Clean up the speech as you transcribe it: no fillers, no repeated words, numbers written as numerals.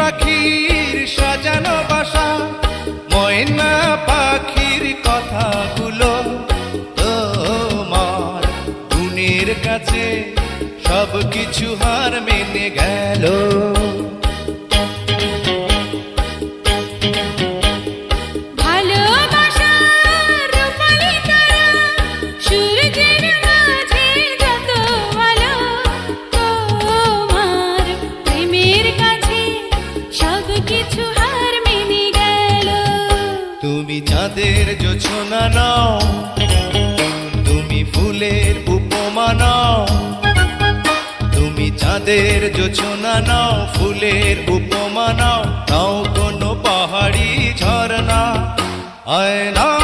পাখির সাজানো বাসা, ময়না পাখির কথাগুলো তোমার গুণের কাছে সবকিছু হার মেনে গেল। তুমি চাঁদের জোছনা নাও, তুমি ফুলের উপমা নাও, তুমি চাঁদের জোছনা নাও, ফুলের উপমা নাও, নাও কোনো পাহাড়ি ঝরনা, আয় না